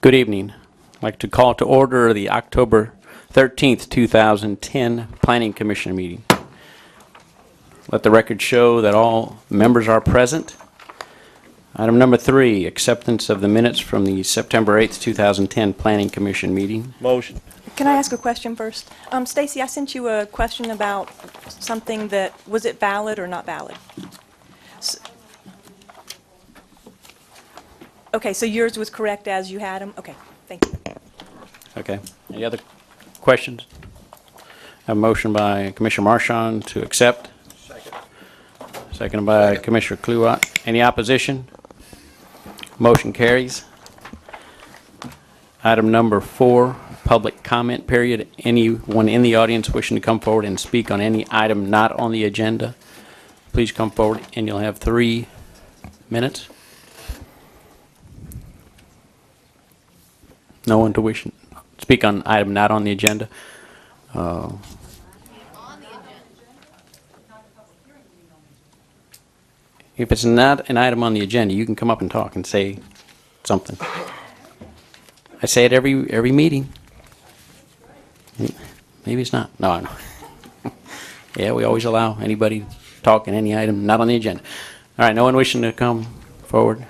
Good evening. I'd like to call to order the October 13th, 2010 Planning Commission meeting. Let the record show that all members are present. Item number 3, acceptance of the minutes from the September 8th, 2010 Planning Commission meeting. Motion. Can I ask a question first? Stacy, I sent you a question about something that, was it valid or not valid? Okay, so yours was correct as you had them? Okay, thank you. Okay. Any other questions? Have a motion by Commissioner Marchand to accept. Seconded by Commissioner Kluwat. Any opposition? Motion carries. Item number 4, public comment period. Anyone in the audience wishing to come forward and speak on any item not on the agenda, please come forward and you'll have 3 minutes. No one to wish to speak on item not on the agenda. If it's not an item on the agenda, you can come up and talk and say something. I say it every meeting. Maybe it's not. No, I know. Yeah, we always allow anybody to talk on any item not on the agenda. All right, no one wishing to come forward.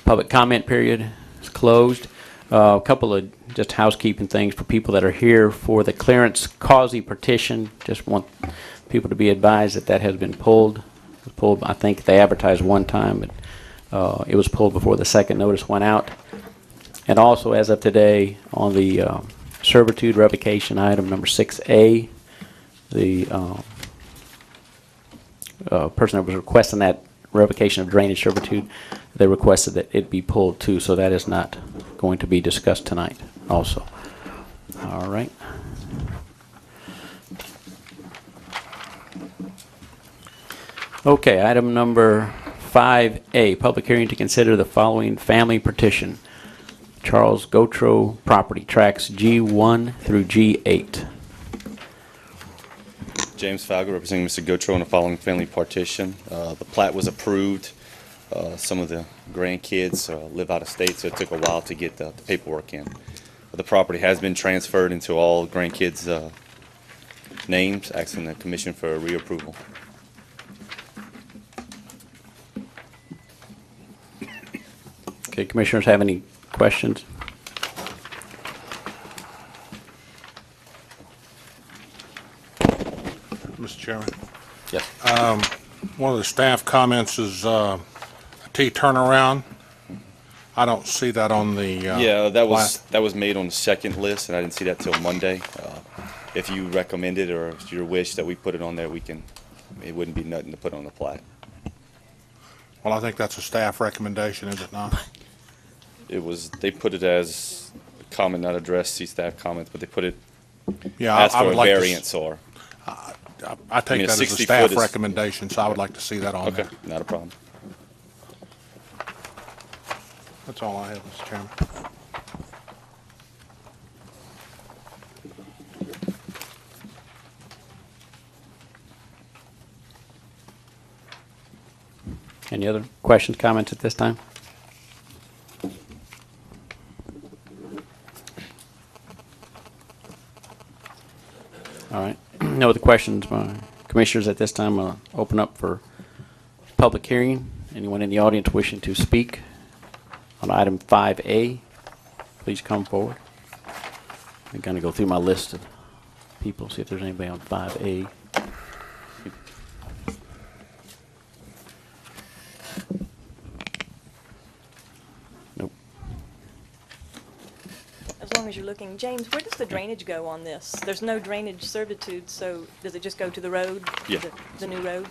Public comment period is closed. A couple of just housekeeping things for people that are here for the clearance quasi petition. Just want people to be advised that has been pulled. It was pulled. I think they advertised one time, but it was pulled before the second notice went out. And also, as of today, on the servitude revocation item number 6A, the person that was requesting that revocation of drainage servitude, they requested that it be pulled too, so that is not going to be discussed tonight also. All right. Okay, item number 5A, public hearing to consider the following family petition. Charles Gautreaux property, tracks G1 through G8. James Falgo representing Mr. Gautreaux on the following family partition. The plat was approved. Some of the grandkids live out of state, so it took a while to get the paperwork in. But the property has been transferred into all grandkids' names, asking the commission for a reapproval. Okay, commissioners have any questions? Mr. Chairman, Yes. one of the staff comments is a T turnaround. I don't see that on the Yeah, that was made on the second list, and I didn't see that till Monday. If you recommend it or it's your wish that we put it on there, we can. It wouldn't be nothing to put on the plat. Well, I think that's a staff recommendation, is it not? It was. They put it as a comment not addressed, see staff comments, but they put it Yeah, as I for would a like variance or. I take mean, that as a 60 staff foot is- recommendation, so I would like to see that on Okay, there. not a problem. That's all I have, Mr. Chairman. Any other questions, comments at this time? All right. No other questions, commissioners, at this time. I'll open up for public hearing. Anyone in the audience wishing to speak on item 5A, please come forward. I'm going to go through my list of people, see if there's anybody on 5A. Nope. As long as you're looking, James, where does the drainage go on this? There's no drainage servitude, so does it just go to the road? Yeah. The new road?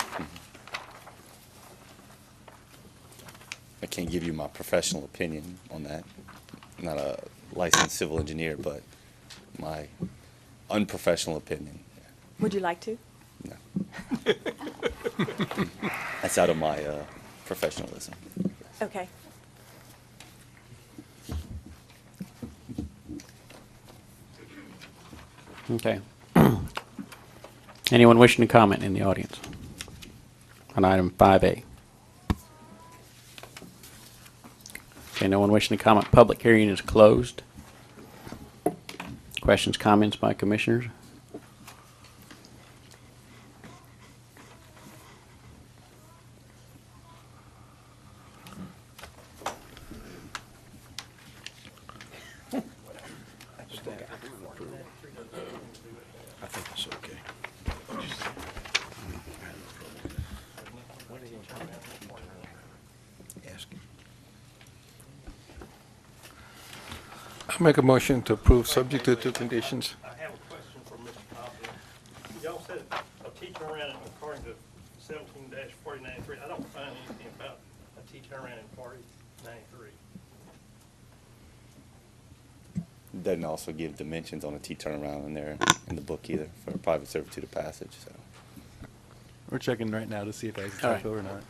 I can't give you my professional opinion on that. I'm not a licensed civil engineer, but my unprofessional opinion. Would you like to? No. That's out of my professionalism. Okay. Okay. Anyone wishing to comment in the audience on item 5A? Okay, no one wishing to comment. Public hearing is closed. Questions, comments by commissioners? I think it's okay. Ask him. I make a motion to approve subject to two conditions. I have a question for Mr. Copley. Y'all said a T-turnaround according to 17-4093. I don't find anything about a T-turnaround in 4093. Doesn't also give dimensions on a T turnaround in there in the book either for a private servitude of passage, so. We're checking right now to see if that's All right. typo or not.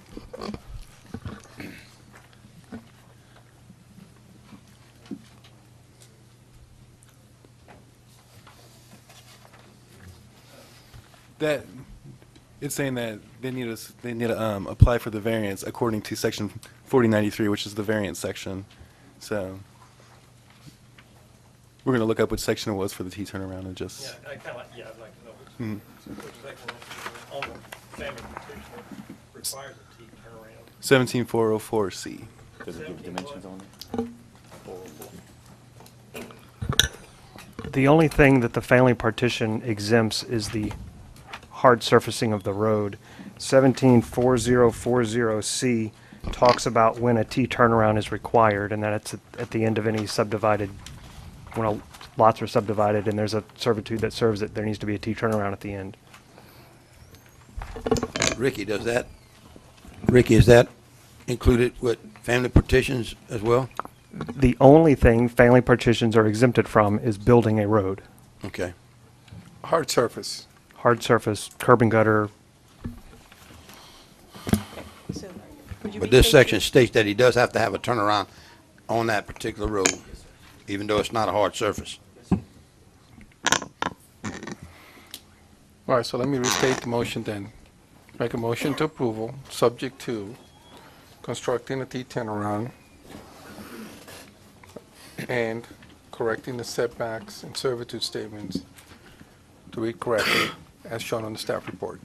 That it's saying that they need to apply for the variance according to section 4093, which is the variance section. So we're going to look up which section it was for the T turnaround and just. Yeah, I kind of like, yeah, I'd like to know Mhm. which section on the family petition requires a T-turnaround. 17404C. Does it give dimensions on it? The only thing that the family partition exempts is the hard surfacing of the road. 174040C talks about when a T turnaround is required, and that it's at the end of any subdivided, when lots are subdivided and there's a servitude that serves it, there needs to be a T turnaround at the end. Ricky, is that included with family partitions as well? The only thing family partitions are exempted from is building a road. Okay. Hard surface. Hard surface, curb and gutter. So, would you But this restate section your- states that he does have to have a turnaround on that particular road, even though it's not a hard surface. All right, so let me restate the motion then. Make a motion to approval, subject to constructing a T turnaround and correcting the setbacks and servitude statements to read correctly as shown on the staff report.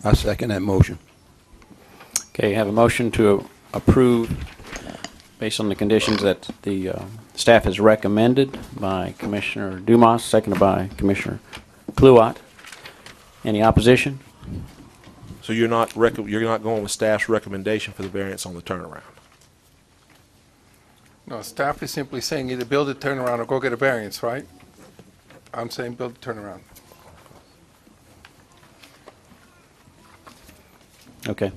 I second that motion. Okay, you have a motion to approve based on the conditions that the staff has recommended by Commissioner Dumas, seconded by Commissioner Kluwat. Any opposition? So you're not going with staff's recommendation for the variance on the turnaround? No, staff is simply saying either build a turnaround or go get a variance, right? I'm saying build a turnaround. Okay.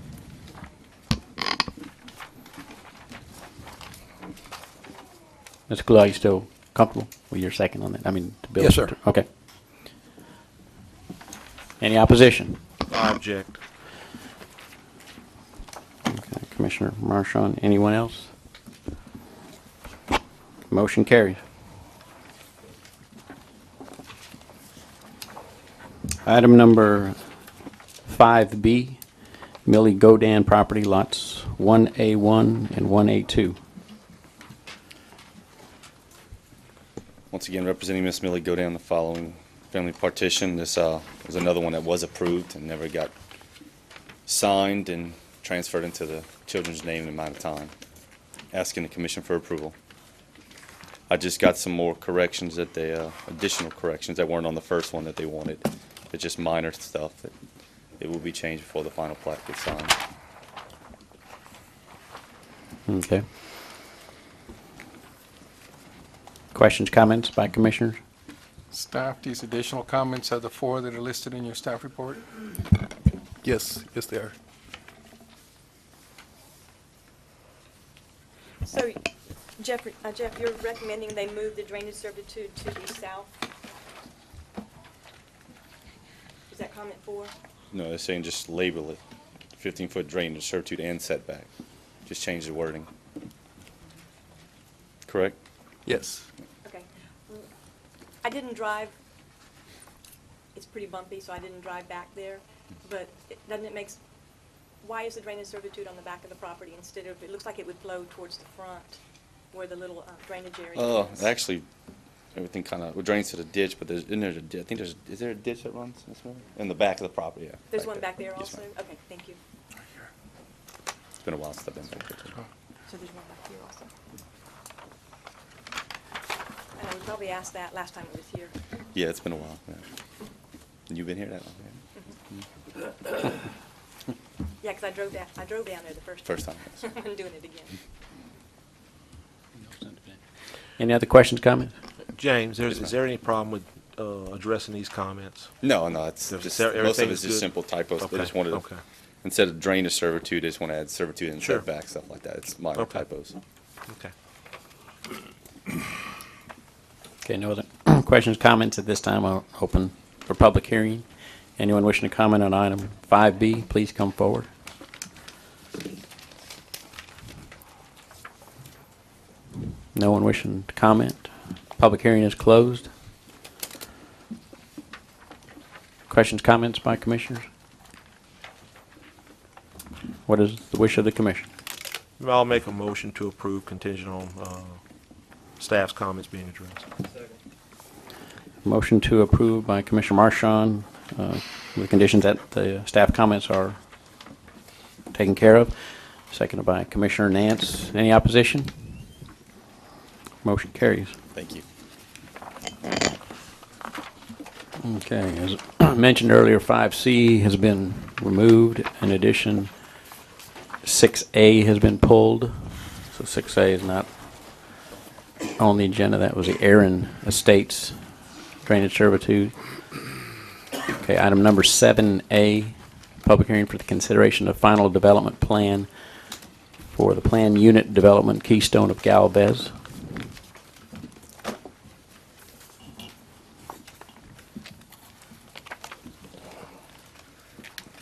Mr. Kluwat, you still comfortable with your second on that? I mean, to build? Yes, sir. Okay. Any opposition? I object. Okay, Commissioner Marchand, anyone else? Motion carries. Item number 5B, Millie Godan property lots 1A1 and 1A2. Once again, representing Miss Millie, go down the following family partition. This was another one that was approved and never got signed and transferred into the children's name in a amount of time. Asking the commission for approval. I just got some more corrections that they, additional corrections that weren't on the first one that they wanted. It's just minor stuff that it will be changed before the final plat gets signed. Okay. Questions, comments by commissioners? Staff, these additional comments are the four that are listed in your staff report? Yes, yes, they are. So, Jeff, you're recommending they move the drainage servitude to the south? Is that comment 4? No, they're saying just label it 15-foot drainage, servitude, and setback. Just change the wording. Correct? Yes. Okay. I didn't drive, it's pretty bumpy, so I didn't drive back there, but doesn't it make why is the drainage servitude on the back of the property instead of, it looks like it would flow towards the front where the little drainage area is? Actually, everything kind of drains to the ditch, but there's, isn't there a ditch? I think is there a ditch that runs this way? In the back of the property, yeah. There's one back there Yes, also? ma'am. Okay, thank you. It's been a while since I've been back there. too. So there's one back here also. I know, we probably asked that last time it was here. Yeah, it's been a while. Yeah. And you've been here that long? Yeah. Yeah, because I drove down there the first time. First time, yes. I'm doing it again. Any other questions, comments? James, is there any problem with addressing these comments? No, it's There's- just, most of everything's it's just good? simple typos. They Okay, just wanted to, okay. instead of drainage servitude, they just want to add servitude and Sure. setback, stuff like that. It's minor Okay. typos. Okay. Okay, no other questions, comments at this time. I'll open for public hearing. Anyone wishing to comment on item 5B, please come forward. No one wishing to comment. Public hearing is closed. Questions, comments by commissioners? What is the wish of the commission? I'll make a motion to approve contingent on staff's comments being addressed. Motion to approve by Commissioner Marchand, with conditions that the staff comments are taken care of. Seconded by Commissioner Nance. Any opposition? Motion carries. Thank you. Okay, as mentioned earlier, 5C has been removed. In addition, 6A has been pulled. So 6A is not on the agenda. That was the Aaron Estates drainage servitude. Okay, item number 7A, public hearing for the consideration of final development plan for the planned unit development Keystone of Galvez.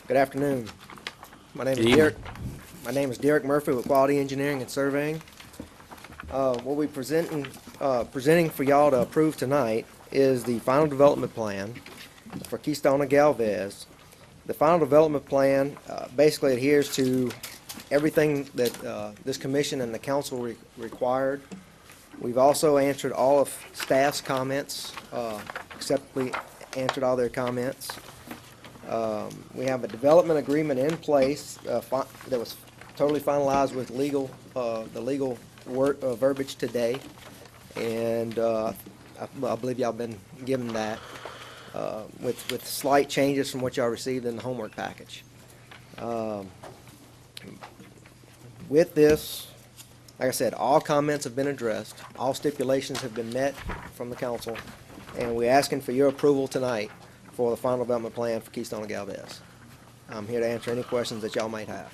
Good afternoon. My name is Good evening. Derek. My name is Derek Murphy with Quality Engineering and Surveying. What we presenting for y'all to approve tonight is the final development plan for Keystone and Galvez. The final development plan basically adheres to everything that this commission and the council required. We've also answered all of staff's comments, acceptably answered all their comments. We have a development agreement in place that was totally finalized with the legal verbiage today, and I believe y'all been given that with slight changes from what y'all received in the homework package. With this, like I said, all comments have been addressed, all stipulations have been met from the council, and we're asking for your approval tonight for the final development plan for Keystone and Galvez. I'm here to answer any questions that y'all might have.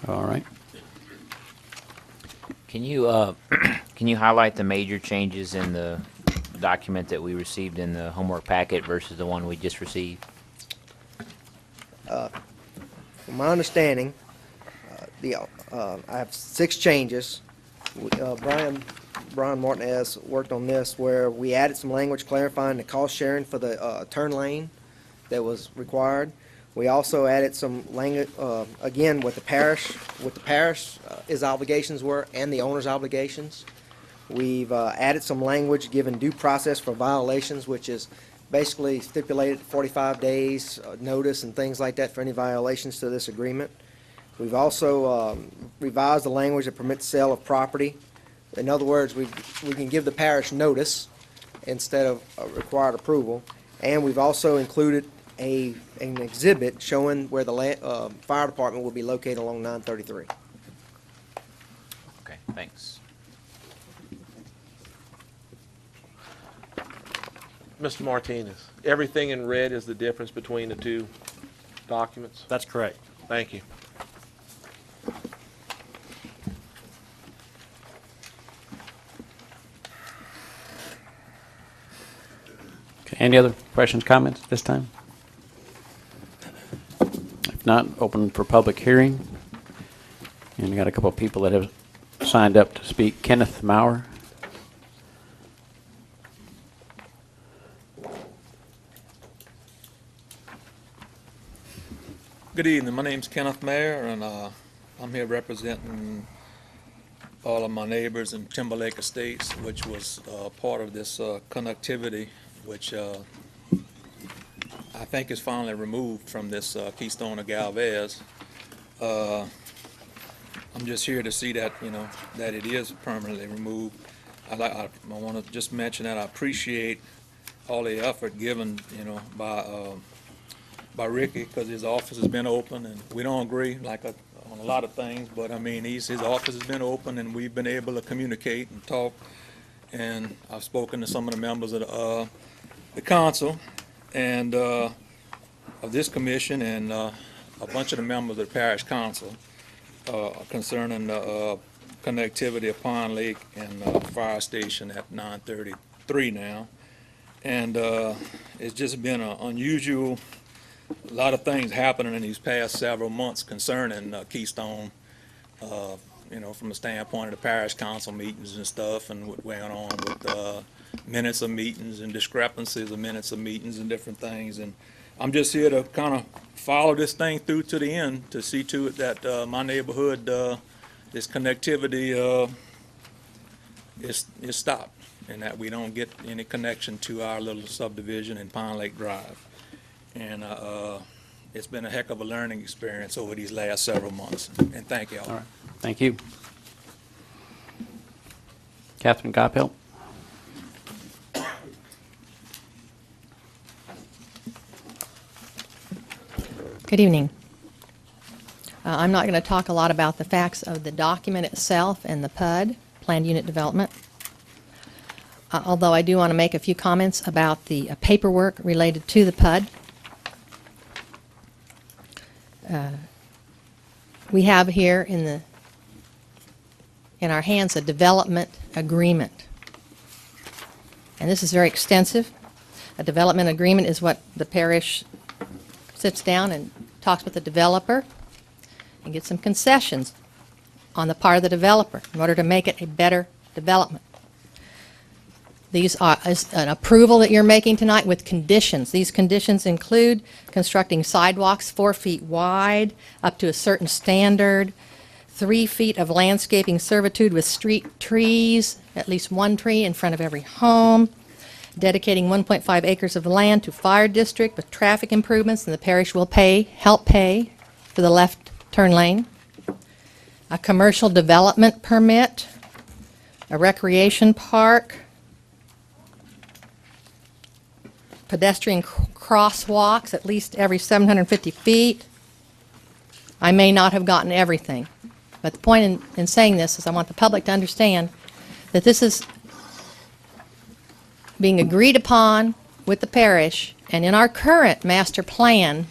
All right. Can you can you highlight the major changes in the document that we received in the homework packet versus the one we just received? From my understanding, I have 6 changes. Brian Martinez worked on this where we added some language clarifying the cost sharing for the turn lane that was required. We also added some language, again, what the parish, his obligations were and the owner's obligations. We've added some language given due process for violations, which is basically stipulated 45 days notice and things like that for any violations to this agreement. We've also revised the language that permits sale of property. In other words, we can give the parish notice instead of required approval. And we've also included an exhibit showing where the fire department will be located along 933. Okay, thanks. Mr. Martinez, everything in red is the difference between the two documents? That's correct. Thank you. Okay, any other questions, comments at this time? If not, open for public hearing. And we got a couple of people that have signed up to speak. Kenneth Maurer. Good evening. My name's Kenneth Mayer, and I'm here representing all of my neighbors in Timberlake Estates, which was part of this connectivity, which I think is finally removed from this Keystone of Galvez. I'm just here to see that, that it is permanently removed. I want to just mention that I appreciate all the effort given, by Ricky, because his office has been open, and we don't agree on a lot of things, but I mean, his office has been open, and we've been able to communicate and talk. And I've spoken to some of the members of the council and of this commission, and a bunch of the members of the parish council concerning the connectivity of Pond Lake and fire station at 933 now. And it's just been an unusual, a lot of things happening in these past several months concerning Keystone, from the standpoint of the parish council meetings and stuff, and what went on with minutes of meetings and discrepancies of minutes of meetings and different things. And I'm just here to kind of follow this thing through to the end to see to it that my neighborhood, this connectivity is stopped, and that we don't get any connection to our little subdivision in Pond Lake Drive. And it's been a heck of a learning experience over these last several months. And thank you all. All right. Thank you. Catherine Goppel. Good evening. I'm not going to talk a lot about the facts of the document itself and the PUD, Planned Unit Development, although I do want to make a few comments about the paperwork related to the PUD. We have here in our hands a development agreement, and this is very extensive. A development agreement is what the parish sits down and talks with the developer and gets some concessions on the part of the developer in order to make it a better development. These are an approval that you're making tonight with conditions. These conditions include constructing sidewalks 4 feet wide up to a certain standard, 3 feet of landscaping servitude with street trees, at least one tree in front of every home, dedicating 1.5 acres of land to fire district with traffic improvements, and the parish will help pay for the left turn lane, a commercial development permit, a recreation park, pedestrian crosswalks at least every 750 feet. I may not have gotten everything, but the point in saying this is I want the public to understand that this is being agreed upon with the parish, and in our current master plan,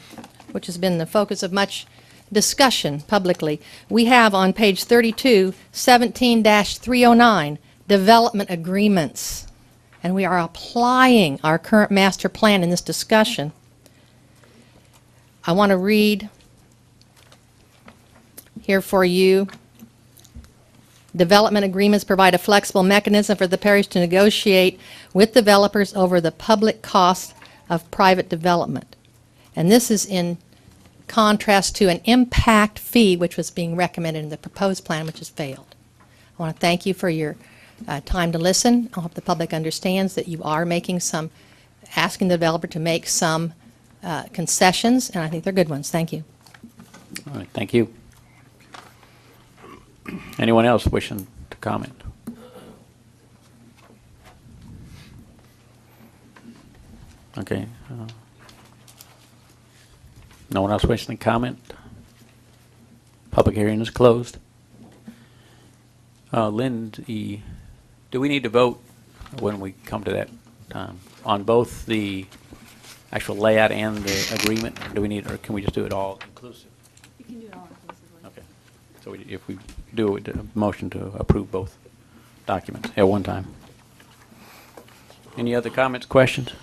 which has been the focus of much discussion publicly, we have on page 32, 17-309, development agreements. And we are applying our current master plan in this discussion. I want to read here for you. Development agreements provide a flexible mechanism for the parish to negotiate with developers over the public costs of private development. And this is in contrast to an impact fee, which was being recommended in the proposed plan, which has failed. I want to thank you for your time to listen. I hope the public understands that you are asking the developer to make some concessions, and I think they're good ones. Thank you. All right, thank you. Anyone else wishing to comment? Okay. No one else wishing to comment? Public hearing is closed. Lindsay, do we need to vote when we come to that time on both the actual layout and the agreement? Do we need, or can we just do it all inclusive? You can do it all inclusively. Okay. So if we do a motion to approve both documents at one time. Any other comments, questions?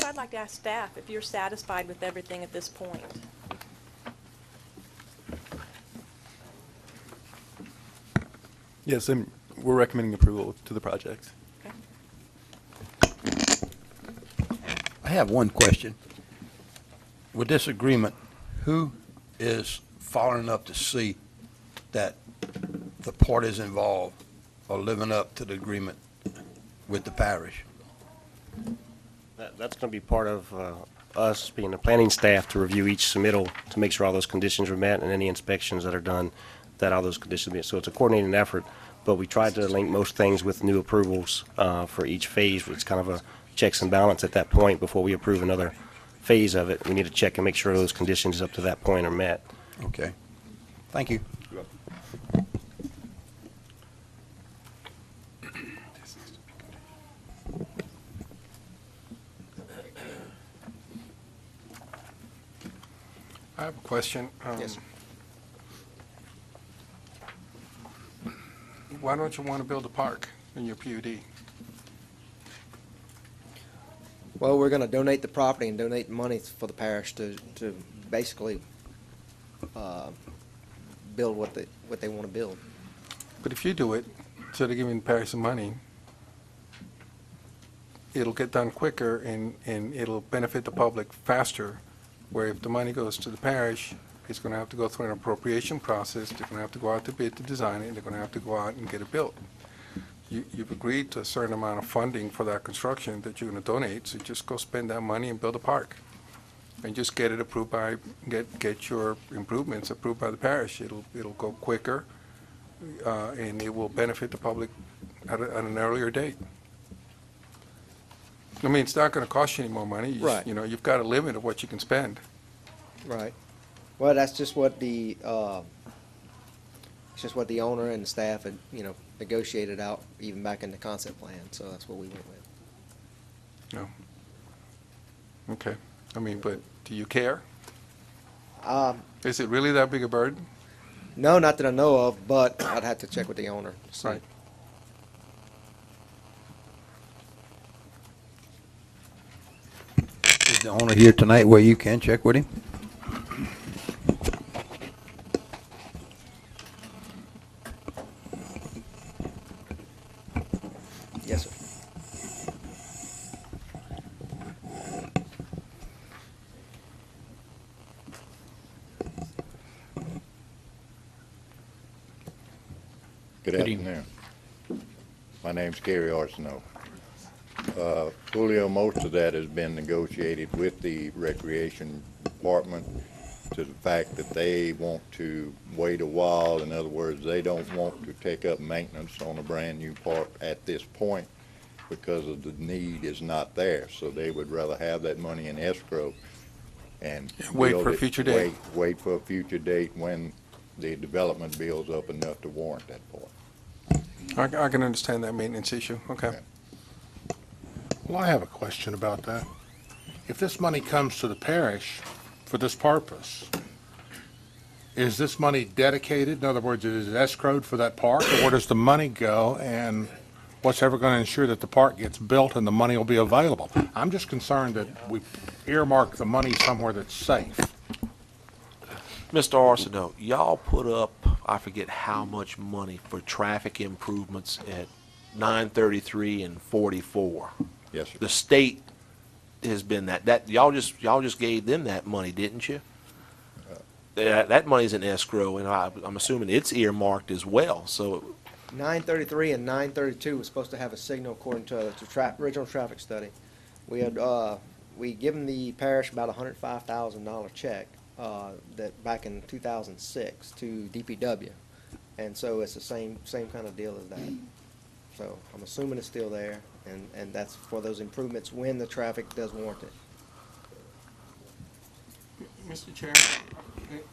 I'd like to ask staff if you're satisfied with everything at this point. Yes, and we're recommending approval to the project. I have one question. With this agreement, who is following up to see that the parties involved are living up to the agreement with the parish? That's going to be part of us being the planning staff to review each submittal to make sure all those conditions are met and any inspections that are done, that all those conditions are met. So it's a coordinating effort, but we tried to link most things with new approvals for each phase. It's kind of a checks and balance at that point before we approve another phase of it. We need to check and make sure those conditions up to that point are met. Okay. Thank you. I have a question. Yes. Why don't you want to build a park in your PUD? Well, we're gonna donate the property and donate money for the parish to basically, build what they wanna build. But if you do it, instead of giving the parish some money, it'll get done quicker and it'll benefit the public faster. Where if the money goes to the parish, it's gonna have to go through an appropriation process, they're gonna have to go out to bid to design it, and they're gonna have to go out and get it built. You've agreed to a certain amount of funding for that construction that you're gonna donate, so just go spend that money and build a park. And just get it approved by, get your improvements approved by the parish. It'll go quicker, and it will benefit the public at an earlier date. I mean, it's not gonna cost you any more money. Right. You know, you've got a limit of what you can spend. Right. Well, that's just what the owner and the staff had, negotiated out even back in the concept plan, so that's what we went with. No. Okay. I mean, but do you care? Is it really that big a burden? No, not that I know of, but I'd have to check with the owner. to see. Right. Is the owner here tonight where you can check with him? Yes, sir. Good afternoon. My name's Gary Arsenault. Julio, most of that has been negotiated with the Recreation Department to the fact that they want to wait a while. In other words, they don't want to take up maintenance on a brand-new park at this point because of the need is not there. So they would rather have that money in escrow and Wait build for a it- future date. Wait for a future date when the development builds up enough to warrant that part. I can understand that maintenance issue. Okay. Well, I have a question about that. If this money comes to the parish for this purpose, is this money dedicated? In other words, is it escrowed for that park, or where does the money go, and what's ever going to ensure that the park gets built and the money will be available? I'm just concerned that we earmark the money somewhere that's safe. Mr. Arsenault, y'all put up, I forget how much money for traffic improvements at 933 and 44. Yes, sir. The state has been that y'all just gave them that money, didn't you? That money's in escrow, and I'm assuming it's earmarked as well. So 933 and 932 was supposed to have a signal according to the original traffic study. We had, we given the parish about $105,000 check, that back in 2006 to DPW. And so it's the same kind of deal as that. So I'm assuming it's still there, and that's for those improvements when the traffic does warrant it. Mr. Chair,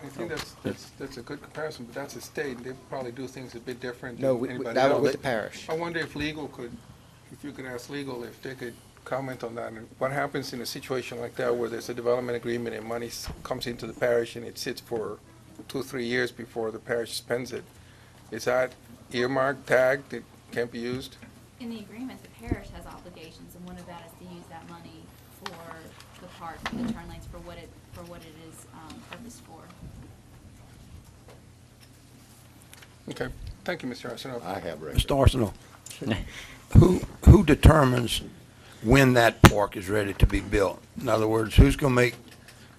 I think that's a good comparison, but that's a state, and they probably do things a bit different No, than anybody that was else. with the parish. I wonder if you could ask legal if they could comment on that. And what happens in a situation like that where there's a development agreement and money comes into the parish and it sits for 2 or 3 years before the parish spends it? Is that earmarked, tagged, it can't be used? In the agreement, the parish has obligations, and one of that is to use that money for the park, for the turn lanes, for what it is purposed for. Okay. Thank you, Mr. Arsenault. I have Mr. Arsenault, who determines when that park is ready to be built? In other words, who's going to make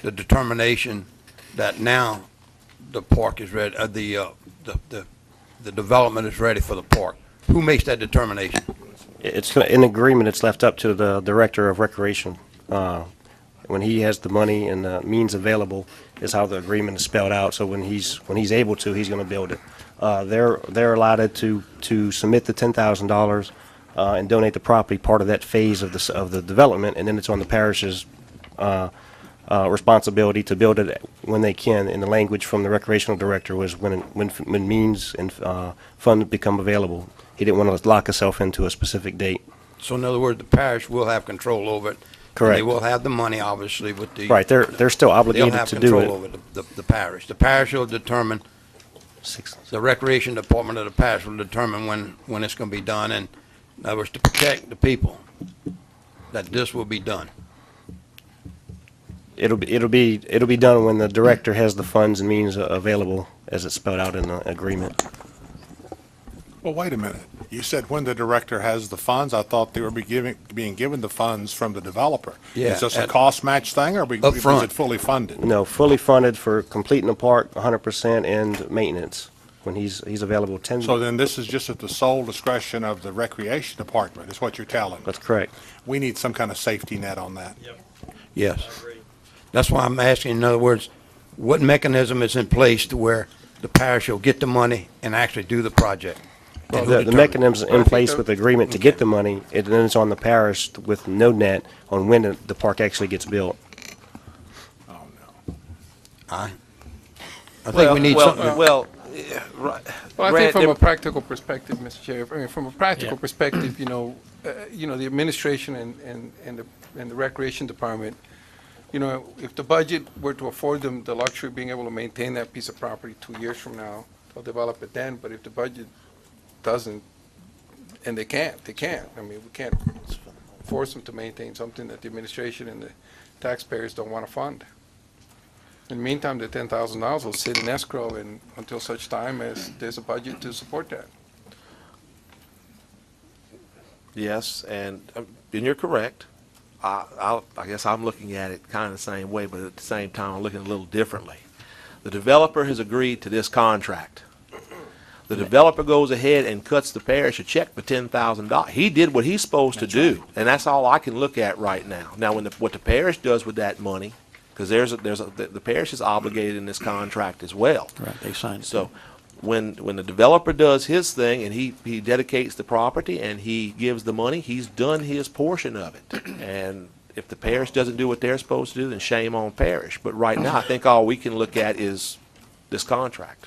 the determination that now the park is ready, the development is ready for the park? Who makes that determination? It's in agreement. It's left up to the director of recreation. When he has the money and the means available, is how the agreement is spelled out. So when he's able to, he's going to build it. They're allotted to submit the $10,000 and donate the property, part of that phase of the development, and then it's on the parish's responsibility to build it when they can. And the language from the recreational director was when means and funds become available. He didn't want to lock himself into a specific date. So in other words, the parish will have control over it. Correct. And they will have the money, obviously, with the... Right, they're still obligated to do They'll it. have control over the parish. The parish will determine, the recreation department of the parish will determine when it's going to be done, and in other words, to protect the people, that this will be done. It'll be done when the director has the funds and means available, as it's spelled out in the agreement. Well, wait a minute. You said when the director has the funds. I thought they were being given the funds from the developer. Yeah, Is this a at- cost match thing, or is Upfront. it fully funded? No, fully funded for completing the park, 100%, and maintenance when he's available. So then this is just at the sole discretion of the recreation department, is what you're telling me? That's correct. We need some kind of safety net on that. Yes. That's why I'm asking, in other words, what mechanism is in place to where the parish will get the money and actually do the project? Well, And who the determines? mechanism's in place with the agreement to get the money, and then it's on the parish with no net on when the park actually gets built. I think we need something. Well, I think from a practical perspective, Mr. Chair, I mean, from a practical perspective, the administration and the recreation department, if the budget were to afford them the luxury of being able to maintain that piece of property 2 years from now, they'll develop it then. But if the budget doesn't, and they can't. I mean, we can't force them to maintain something that the administration and the taxpayers don't want to fund. In the meantime, the $10,000 will sit in escrow until such time as there's a budget to support that. Yes, and you're correct. I guess I'm looking at it kind of the same way, but at the same time, I'm looking a little differently. The developer has agreed to this contract. The developer goes ahead and cuts the parish a check for $10,000. He did what he's supposed to do, and that's all I can look at right now. Now, what the parish does with that money, because the parish is obligated in this contract as well. Right, they signed it. So when the developer does his thing and he dedicates the property and he gives the money, he's done his portion of it. And if the parish doesn't do what they're supposed to do, then shame on parish. But right now, I think all we can look at is this contract.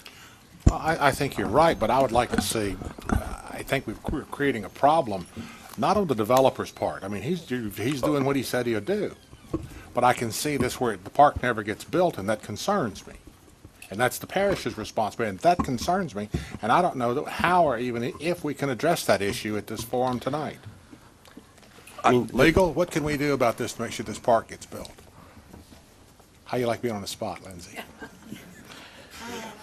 I think you're right, but I would like to see, I think we're creating a problem, not on the developer's part. I mean, he's doing what he said he'll do. But I can see this where the park never gets built, and that concerns me. And that's the parish's responsibility, and that concerns me. And I don't know how or even if we can address that issue at this forum tonight. I mean, Legal, what can we do about this to make sure this park gets built? How you like being on the spot, Lindsay?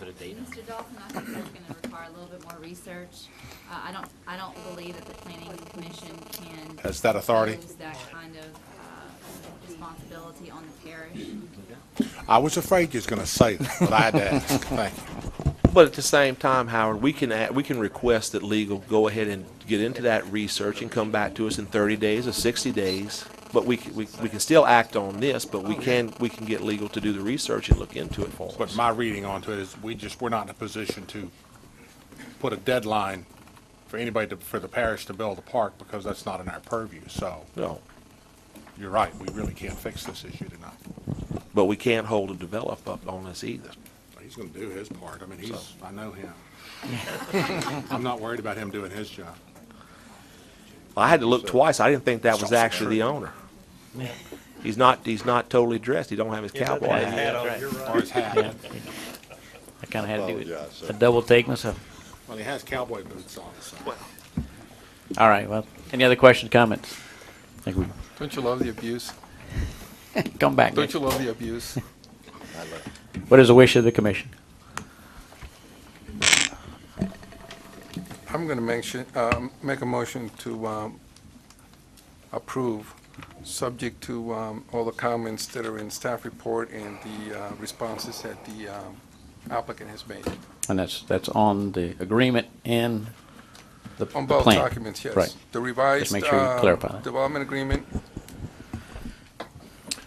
Mr. Dalton, I think that's going to require a little bit more research. I don't believe that the planning commission can. Has that authority? impose that kind of responsibility on the parish. I was afraid you was going to say that, but I had to ask. Thank you. But at the same time, Howard, we can request that legal go ahead and get into that research and come back to us in 30 days or 60 days. But we can still act on this, but we can get legal to do the research and look into it for us. But my reading onto it is we're not in a position to put a deadline for for the parish to build a park, because that's not in our purview. So No, you're right, we really can't fix this issue tonight. but we can't hold a developer up on this either. He's going to do his part. I mean, I know him. I'm not worried about him doing his job. I had to look twice. I didn't think that was actually the owner. He's not totally dressed. He don't have his cowboy hat. Or his hat. Yeah. I kind of had to do a double take myself. Well, he has cowboy boots on, so. All right, well, any other questions, comments? I think Don't you love the abuse? we come back. Don't you love the abuse? What is the wish of the commission? I'm going to make a motion to approve, subject to all the comments that are in staff report and the responses that the applicant has made. And that's on the agreement and the On the both plan. documents, yes. Right. The revised Just make sure you clarify that. development agreement.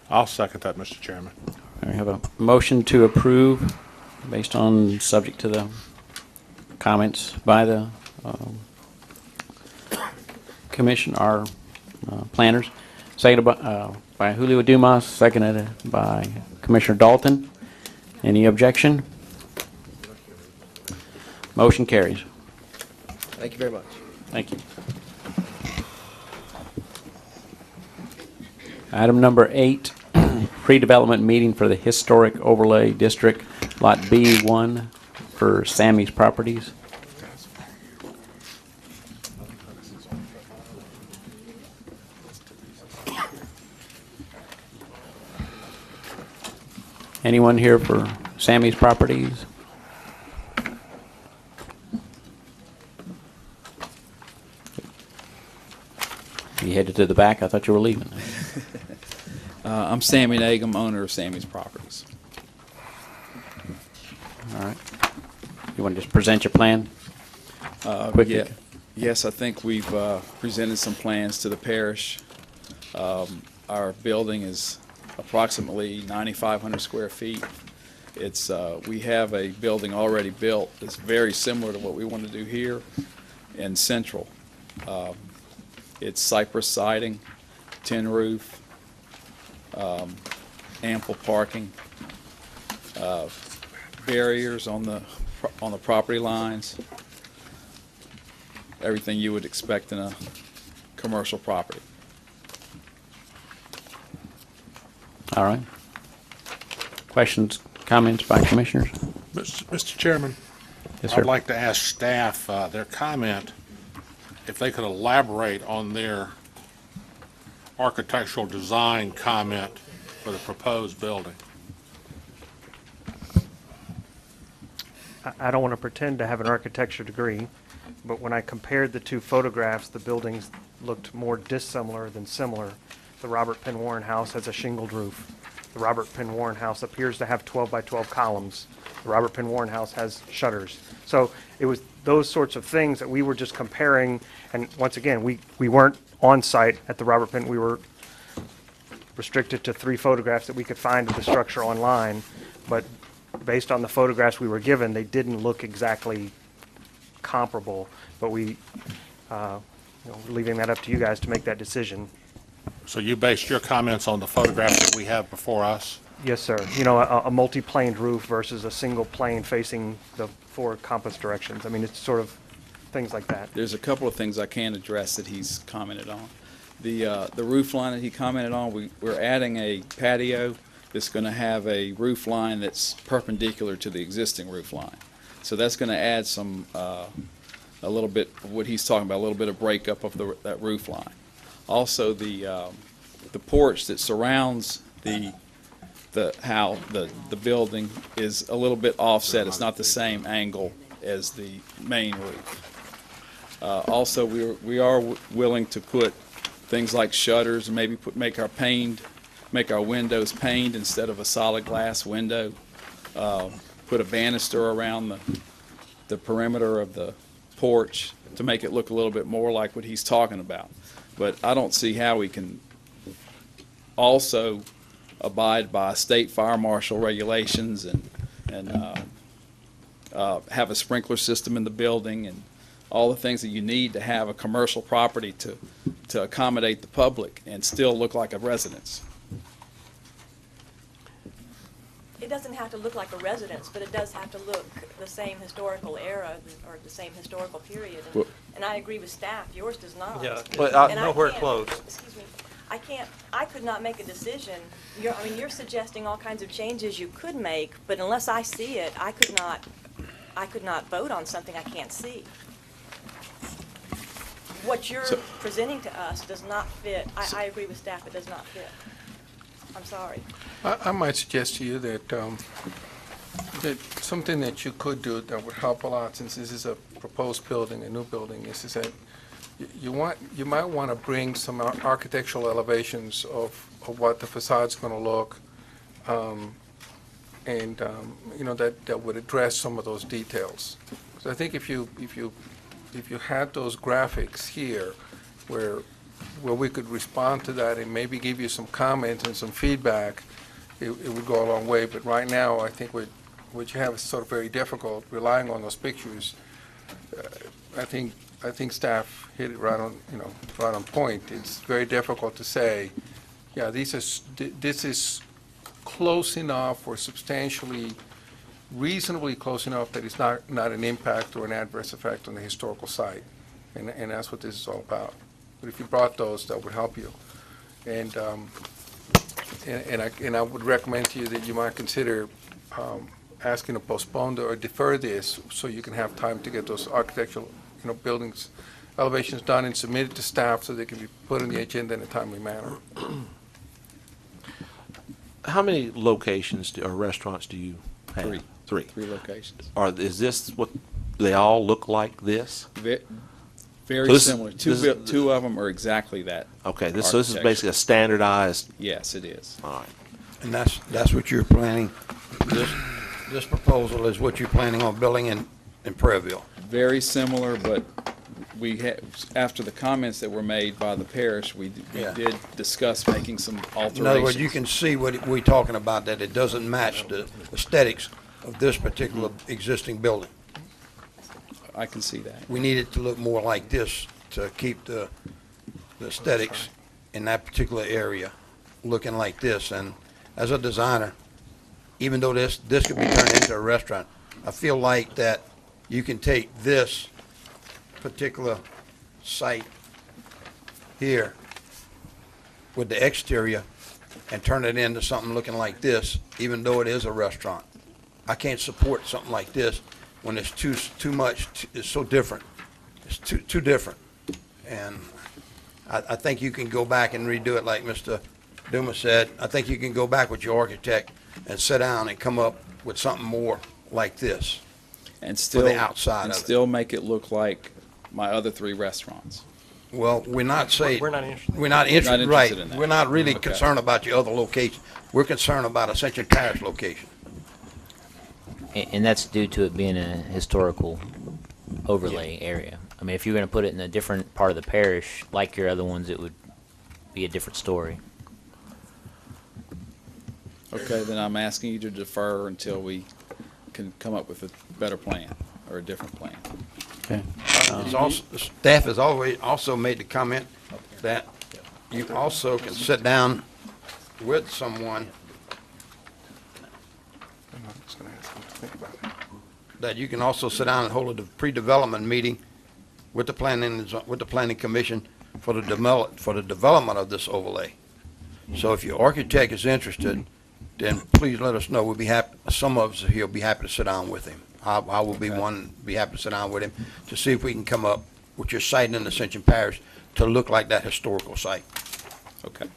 I'll second that, Mr. Chairman. I have a motion to approve based on subject to the comments by the commission, our planners. Seconded by Julio Dumas, seconded by Commissioner Dalton. Any objection? Motion carries. Thank you very much. Thank you. Item number 8, pre-development meeting for the Historic Overlay District, Lot B1 for Sammy's Properties. Anyone here for Sammy's Properties? You headed to the back? I thought you were leaving. I'm Sammy Nagum, owner of Sammy's Properties. All right. You want to just present your plan? Quickly. Yeah. Yes, I think we've presented some plans to the parish. Our building is approximately 9,500 square feet. It's we have a building already built that's very similar to what we want to do here in Central. It's cypress siding, tin roof, ample parking, barriers on the property lines, everything you would expect in a commercial property. All right. Questions, comments by commissioners? Mr. Chairman? Yes, sir. I'd like to ask staff their comment, if they could elaborate on their architectural design comment for the proposed building. I don't want to pretend to have an architecture degree, but when I compared the two photographs, the buildings looked more dissimilar than similar. The Robert Penn Warren house has a shingled roof. The Robert Penn Warren house appears to have 12 by 12 columns. The Robert Penn Warren house has shutters. So it was those sorts of things that we were just comparing. And once again, we weren't on site at the Robert Penn. We were restricted to 3 photographs that we could find of the structure online. But based on the photographs we were given, they didn't look exactly comparable. But we're leaving that up to you guys to make that decision. So you based your comments on the photographs that we have before us? Yes, sir. You know, a multi-planed roof versus a single plane facing the 4 compass directions. I mean, it's sort of things like that. There's a couple of things I can address that he's commented on. The roof line that he commented on, we're adding a patio that's going to have a roof line that's perpendicular to the existing roof line. So that's going to add some, a little bit of what he's talking about, a little bit of breakup of that roof line. Also, the porch that surrounds the building is a little bit offset. It's not the same angle as the main roof. Also, we are willing to put things like shutters and maybe make our windows paned instead of a solid glass window. Put a banister around the perimeter of the porch to make it look a little bit more like what he's talking about. But I don't see how we can also abide by state fire marshal regulations and have a sprinkler system in the building and all the things that you need to have a commercial property to accommodate the public and still look like a residence. It doesn't have to look like a residence, but it does have to look the same historical era or the same historical period. And I agree with staff, yours does not. Yeah, but And nowhere can't- close. Excuse me, I could not make a decision. You're suggesting all kinds of changes you could make, but unless I see it, I could not vote on something I can't see. What you're presenting to us does not fit. I agree with staff, it does not fit. I'm sorry. I might suggest to you that something that you could do that would help a lot, since this is a proposed building, a new building, is that you might want to bring some architectural elevations of what the facade's going to look, and that would address some of those details. So I think if you had those graphics here, where we could respond to that and maybe give you some comments and some feedback, it would go a long way. But right now, I think what you have is sort of very difficult, relying on those pictures. I think staff hit it right on point. It's very difficult to say, yeah, this is close enough or substantially, reasonably close enough that it's not an impact or an adverse effect on the historical site. And that's what this is all about. But if you brought those, that would help you. And I would recommend to you that you might consider asking to postpone or defer this so you can have time to get those architectural, buildings elevations done and submitted to staff so they can be put on the agenda in a timely manner. How many locations or restaurants do you have? Three. Three. 3 locations. Is this what they all look like this? Very So this- similar. this is- Two of them are exactly that. Okay, so this is architecture. basically a standardized. Yes, it is. All right. And that's what you're planning, this proposal is what you're planning on building in Prairieville. Very similar, but we had, after the comments that were made by the parish, we Yeah. did discuss making some alterations. In other words, you can see what we're talking about, that it doesn't match the aesthetics of this particular existing building. I can see that. We need it to look more like this to keep the aesthetics in that particular area looking like this. And as a designer, even though this could be turned into a restaurant, I feel like that you can take this particular site here with the exterior and turn it into something looking like this, even though it is a restaurant. I can't support something like this when it's too much, it's so different. It's too different. And I think you can go back and redo it like Mr. Dumas said. I think you can go back with your architect and sit down and come up with something more like this. And still, the outside and of it. still make it look like my other 3 restaurants. Well, we're not saying. We're not interested. We're not interested, right. in that. We're not really Okay. concerned about your other location. We're concerned about Ascension Parish location. And that's due to it being a historical overlay area. I mean, if you're going to put it in a different part of the parish, like your other ones, it would be a different story. Okay, then I'm asking you to defer until we can come up with a better plan or a different plan. Okay. It's also, the staff has always also made the comment that you also can sit down with someone I'm just going to ask them to think about it. that you can also sit down and hold a pre-development meeting with the planning commission for the development of this overlay. So if your architect is interested, then please let us know. We'll be happy, some of us here will be happy to sit down with him. I will be be happy to sit down with him to see if we can come up with your site in Ascension Parish to look like that historical site. Okay.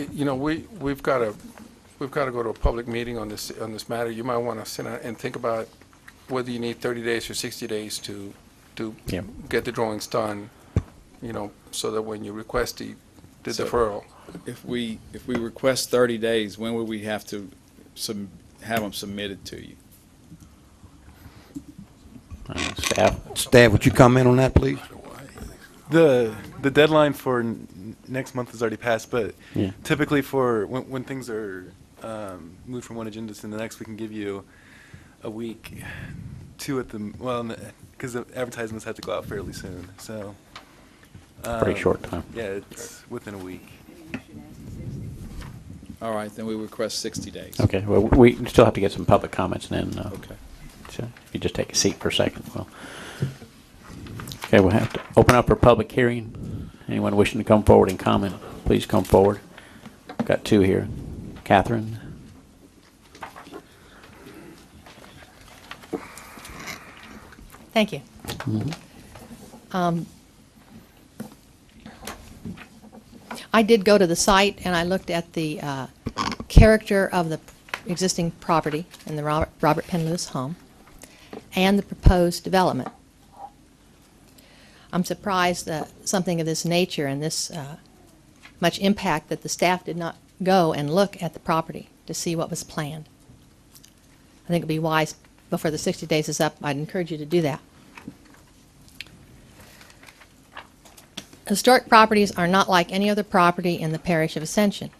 We've got to go to a public meeting on this matter. You might want to sit down and think about whether you need 30 days or 60 days to Yeah. get the drawings done, so that when you request the So- deferral. If we request 30 days, when would we have to have them submitted to you? Staff, would you comment on that, please? The deadline for next month is already passed, but Yeah. typically for when things are moved from one agenda to the next, we can give you a week, 2 at the, because the advertisements have to go out fairly soon, so. Pretty short time. Yeah, it's within a week. All right, then we request 60 days. Okay, well, we still have to get some public comments and then, Okay. so if you just take a seat for a second, well. Okay, we'll have to open up for public hearing. Anyone wishing to come forward and comment, please come forward. Got 2 here. Catherine? Thank you. I did go to the site and I looked at the character of the existing property in the Robert Penn Lewis home and the proposed development. I'm surprised that something of this nature and this much impact that the staff did not go and look at the property to see what was planned. I think it would be wise before the 60 days is up. I'd encourage you to do that. Historic properties are not like any other property in the parish of Ascension.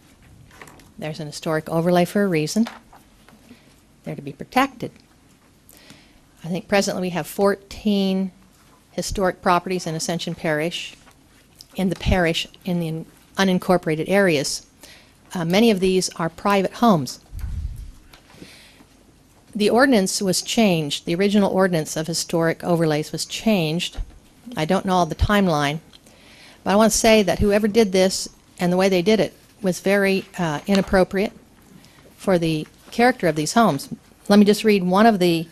There's an historic overlay for a reason. They're to be protected. I think presently we have 14 historic properties in Ascension Parish, in the unincorporated areas. Many of these are private homes. The ordinance was changed. The original ordinance of historic overlays was changed. I don't know all the timeline, but I want to say that whoever did this and the way they did it was very inappropriate for the character of these homes. Let me just read one of the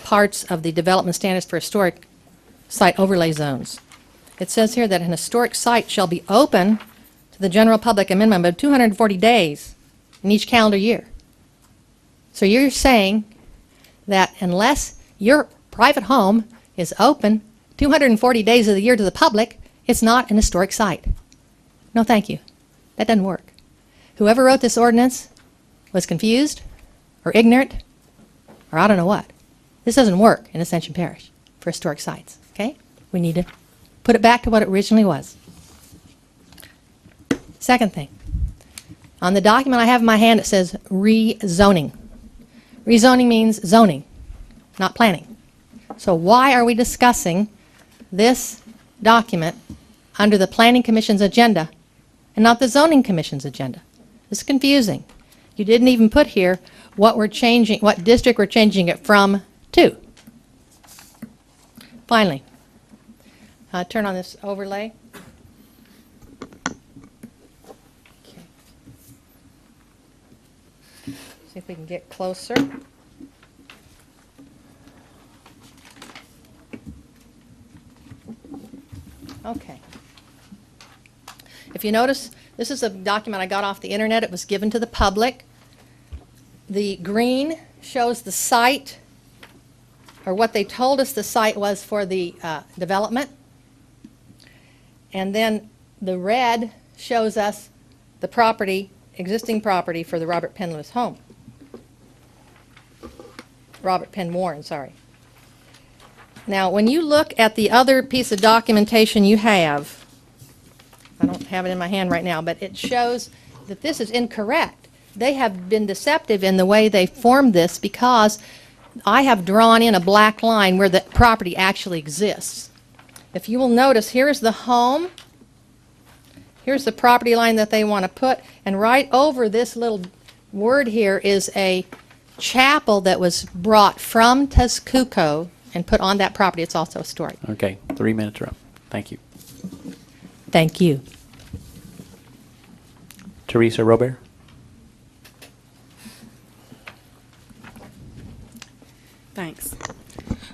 parts of the development standards for historic site overlay zones. It says here that an historic site shall be open to the general public a minimum of 240 days in each calendar year. So you're saying that unless your private home is open 240 days of the year to the public, it's not an historic site. No, thank you. That doesn't work. Whoever wrote this ordinance was confused or ignorant or I don't know what. This doesn't work in Ascension Parish for historic sites, okay? We need to put it back to what it originally was. Second thing, on the document I have in my hand it says rezoning. Rezoning means zoning, not planning. So why are we discussing this document under the Planning Commission's agenda and not the Zoning Commission's agenda? It's confusing. You didn't even put here what we're changing, what district we're changing it from to. Finally, turn on this overlay. Okay. See if we can get closer. Okay. If you notice, this is a document I got off the internet. It was given to the public. The green shows the site, or what they told us the site was for the development. And then the red shows us the property, existing property for the Robert Penn Lewis home. Robert Penn Warren, sorry. Now, when you look at the other piece of documentation you have, I don't have it in my hand right now, but it shows that this is incorrect. They have been deceptive in the way they formed this because I have drawn in a black line where the property actually exists. If you will notice, here's the home, here's the property line that they want to put, and right over this little word here is a chapel that was brought from Tezcuco and put on that property. It's also historic. Okay, 3 minutes are up. Thank you. Thank you. Teresa Robert. Thanks.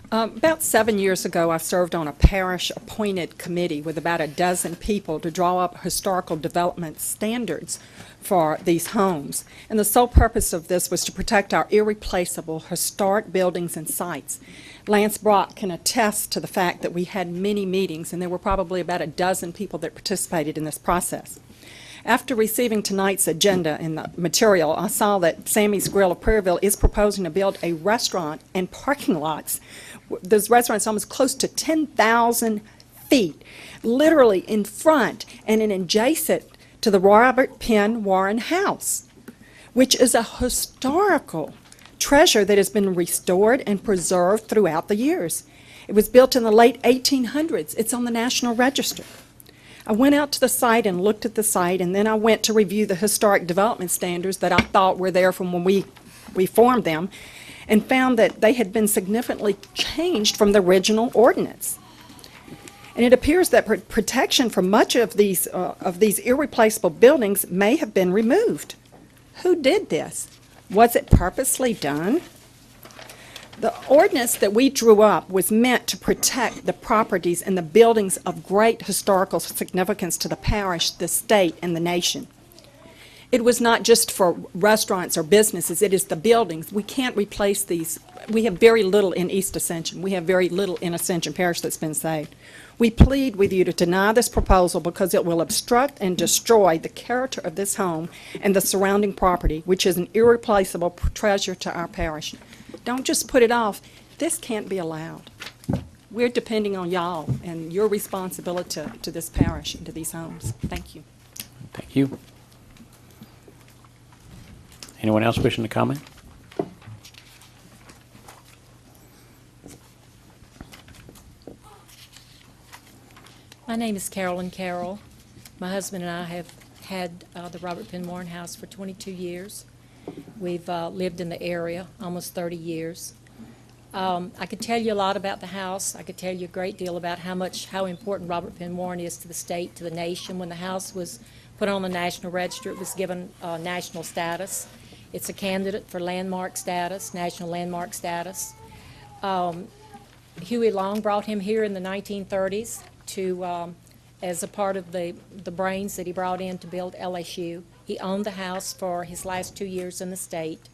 About 7 years ago, I served on a parish-appointed committee with about a dozen people to draw up historical development standards for these homes. And the sole purpose of this was to protect our irreplaceable historic buildings and sites. Lance Brock can attest to the fact that we had many meetings, and there were probably about a dozen people that participated in this process. After receiving tonight's agenda and the material, I saw that Sammy's Grill of Prairieville is proposing to build a restaurant and parking lots. This restaurant is almost close to 10,000 feet, literally in front and in adjacent to the Robert Penn Warren House, which is a historical treasure that has been restored and preserved throughout the years. It was built in the late 1800s. It's on the National Register. I went out to the site and looked at the site, and then I went to review the historic development standards that I thought were there from when we formed them, and found that they had been significantly changed from the original ordinance. And it appears that protection for much of these irreplaceable buildings may have been removed. Who did this? Was it purposely done? The ordinance that we drew up was meant to protect the properties and the buildings of great historical significance to the parish, the state, and the nation. It was not just for restaurants or businesses, it is the buildings. We can't replace these. We have very little in East Ascension. We have very little in Ascension Parish that's been saved. We plead with you to deny this proposal because it will obstruct and destroy the character of this home and the surrounding property, which is an irreplaceable treasure to our parish. Don't just put it off. This can't be allowed. We're depending on y'all and your responsibility to this parish and to these homes. Thank you. Thank you. Anyone else wishing to comment? My name is Carolyn Carroll. My husband and I have had the Robert Penn Warren House for 22 years. We've lived in the area almost 30 years. I could tell you a lot about the house. I could tell you a great deal about how important Robert Penn Warren is to the state, to the nation. When the house was put on the National Register, it was given national status. It's a candidate for landmark status, national landmark status. Huey Long brought him here in the 1930s to, as a part of the brains that he brought in to build LSU. He owned the house for his last 2 years in the state.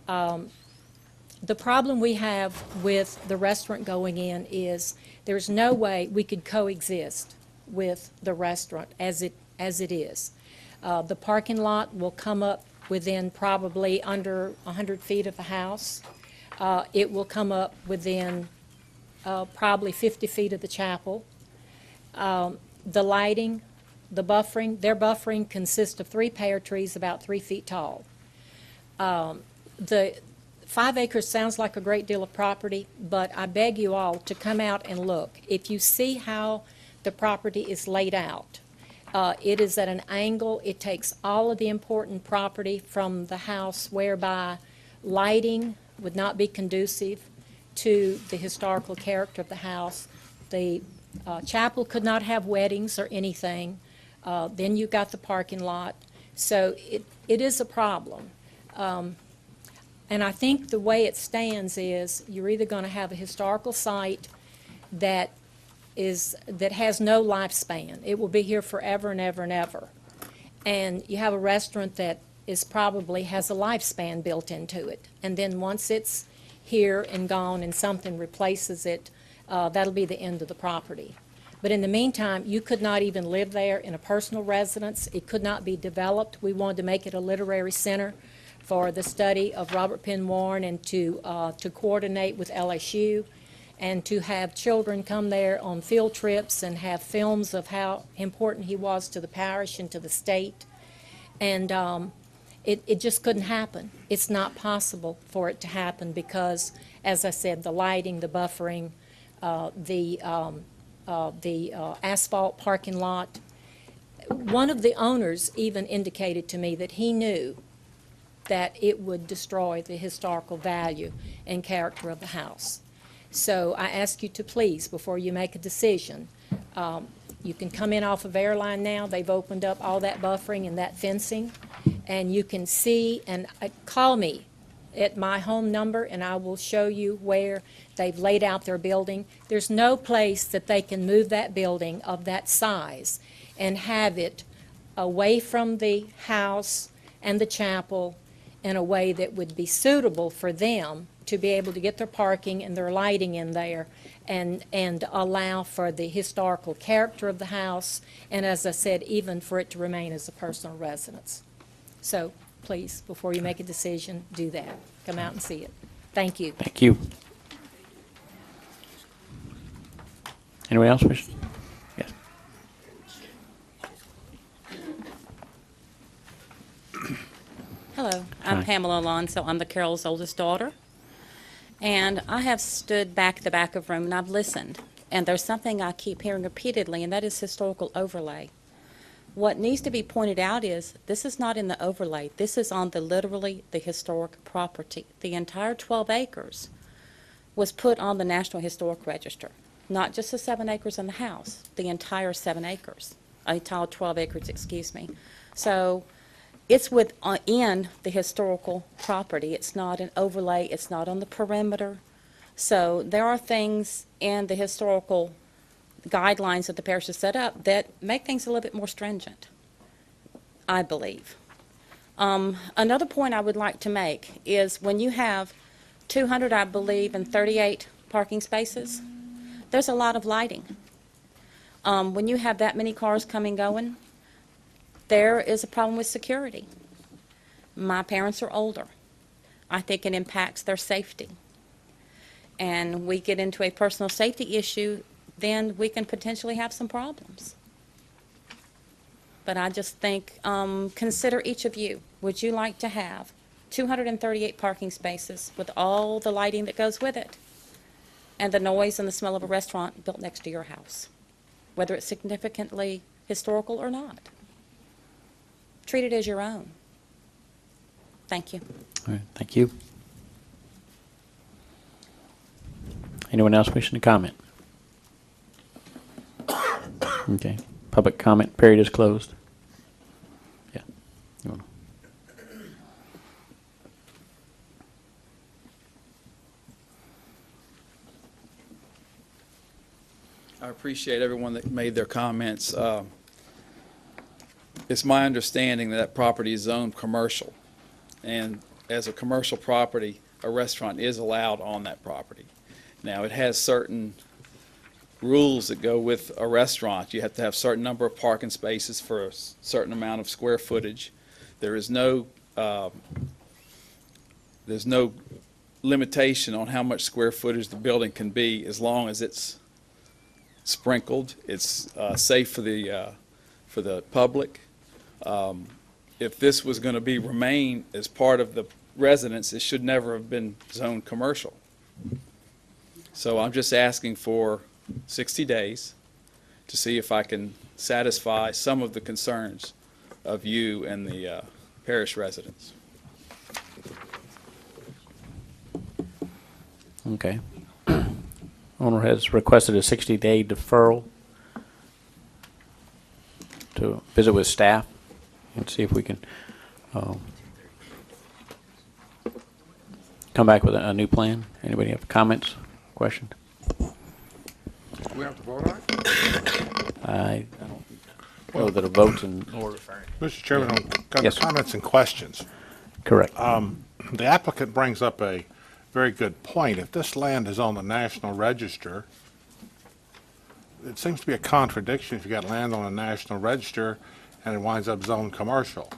The problem we have with the restaurant going in is there's no way we could coexist with the restaurant as it is. The parking lot will come up within probably under 100 feet of the house. It will come up within probably 50 feet of the chapel. The lighting, the buffering, their buffering consists of 3 pear trees about 3 feet tall. The 5 acres sounds like a great deal of property, but I beg you all to come out and look. If you see how the property is laid out, it is at an angle. It takes all of the important property from the house whereby lighting would not be conducive to the historical character of the house. The chapel could not have weddings or anything. Then you've got the parking lot. So it is a problem. And I think the way it stands is you're either going to have a historical site that has no lifespan. It will be here forever and ever and ever. And you have a restaurant that probably has a lifespan built into it. And then once it's here and gone and something replaces it, that'll be the end of the property. But in the meantime, you could not even live there in a personal residence. It could not be developed. We wanted to make it a literary center for the study of Robert Penn Warren and to coordinate with LSU and to have children come there on field trips and have films of how important he was to the parish and to the state. And it just couldn't happen. It's not possible for it to happen because, as I said, the lighting, the buffering, the asphalt parking lot. One of the owners even indicated to me that he knew that it would destroy the historical value and character of the house. So I ask you to please, before you make a decision, you can come in off of Airline now. They've opened up all that buffering and that fencing, and you can see and call me at my home number, and I will show you where they've laid out their building. There's no place that they can move that building of that size and have it away from the house and the chapel in a way that would be suitable for them to be able to get their parking and their lighting in there and allow for the historical character of the house and, as I said, even for it to remain as a personal residence. So please, before you make a decision, do that. Come out and see it. Thank you. Thank you. Anyone else wish? Yes. Hello, I'm Hi. Pamela Alonso. I'm the Carroll's oldest daughter. And I have stood back at the back of the room and I've listened. And there's something I keep hearing repeatedly, and that is historical overlay. What needs to be pointed out is this is not in the overlay. This is on literally the historic property. The entire 12 acres was put on the National Historic Register. Not just the 7 acres in the house, the entire 7 acres. Entire 12 acres, excuse me. So it's within the historical property. It's not an overlay. It's not on the perimeter. So there are things in the historical guidelines that the parish has set up that make things a little bit more stringent, I believe. Another point I would like to make is when you have 200, I believe, and 38 parking spaces, there's a lot of lighting. When you have that many cars coming going, there is a problem with security. My parents are older. I think it impacts their safety. And we get into a personal safety issue, then we can potentially have some problems. But I just think, consider each of you. Would you like to have 238 parking spaces with all the lighting that goes with it and the noise and the smell of a restaurant built next to your house, whether it's significantly historical or not? Treat it as your own. Thank you. All right, thank you. Anyone else wishing to comment? Okay, public comment period is closed. Yeah. You wanna- I appreciate everyone that made their comments. It's my understanding that that property is zoned commercial, and as a commercial property, a restaurant is allowed on that property. Now, it has certain rules that go with a restaurant. You have to have a certain number of parking spaces for a certain amount of square footage. There is no there's no limitation on how much square footage the building can be, as long as it's sprinkled, it's safe for the public. If this was going to remain as part of the residence, it should never have been zoned commercial. So I'm just asking for 60 days to see if I can satisfy some of the concerns of you and the parish residents. Okay. Owner has requested a 60-day deferral to visit with staff and see if we can come back with a new plan. Anybody have comments, questions? We have to vote on it? I don't know that a vote's in order. Mr. Chairman, on Yes, sir. comments and questions. Correct. The applicant brings up a very good point. If this land is on the National Register, it seems to be a contradiction if you got land on the National Register and it winds up zoned commercial.